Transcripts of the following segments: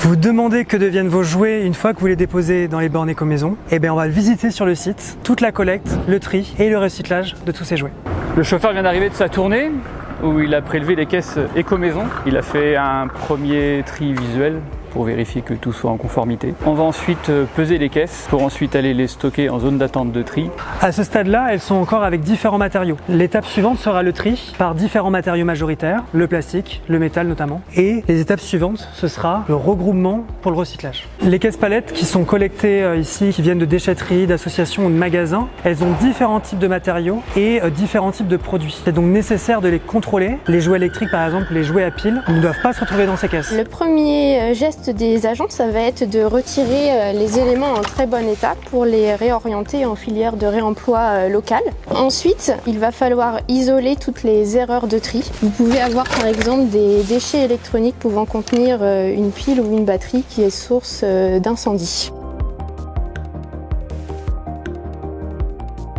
Vous demandez que deviennent vos jouets une fois que vous les déposez dans les bornes éco-maison. Eh bien, on va visiter sur le site toute la collecte, le tri et le recyclage de tous ces jouets. Le chauffeur vient d'arriver de sa tournée où il a prélevé les caisses éco-maison. Il a fait un premier tri visuel pour vérifier que tout soit en conformité. On va ensuite peser les caisses pour ensuite aller les stocker en zone d'attente de tri. À ce stade-là, elles sont encore avec différents matériaux. L'étape suivante sera le tri par différents matériaux majoritaires, le plastique, le métal notamment. Et les étapes suivantes, ce sera le regroupement pour le recyclage. Les caisses palettes qui sont collectées ici, qui viennent de déchetteries, d'associations ou de magasins, elles ont différents types de matériaux et différents types de produits. C'est donc nécessaire de les contrôler. Les jouets électriques par exemple, les jouets à piles, ne doivent pas se retrouver dans ces caisses. Le premier geste des agents, ça va être de retirer les éléments en très bon état pour les réorienter en filière de réemploi locale. Ensuite, il va falloir isoler toutes les erreurs de tri. Vous pouvez avoir par exemple des déchets électroniques pouvant contenir une pile ou une batterie qui est source d'incendie.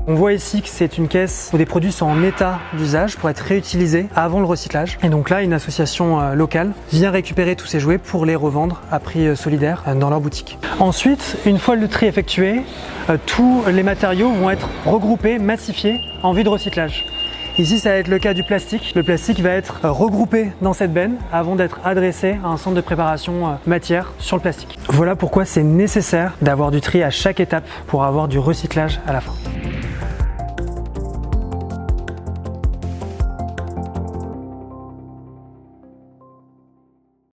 On voit ici que c'est une caisse où des produits sont en état d'usage pour être réutilisés avant le recyclage. Et donc là, une association locale vient récupérer tous ces jouets pour les revendre à prix solidaire dans leur boutique. Ensuite, une fois le tri effectué, tous les matériaux vont être regroupés, massifiés en vue de recyclage. Ici, ça va être le cas du plastique. Le plastique va être regroupé dans cette benne avant d'être adressé à un centre de préparation matière sur le plastique. Voilà pourquoi c'est nécessaire d'avoir du tri à chaque étape pour avoir du recyclage à la fin.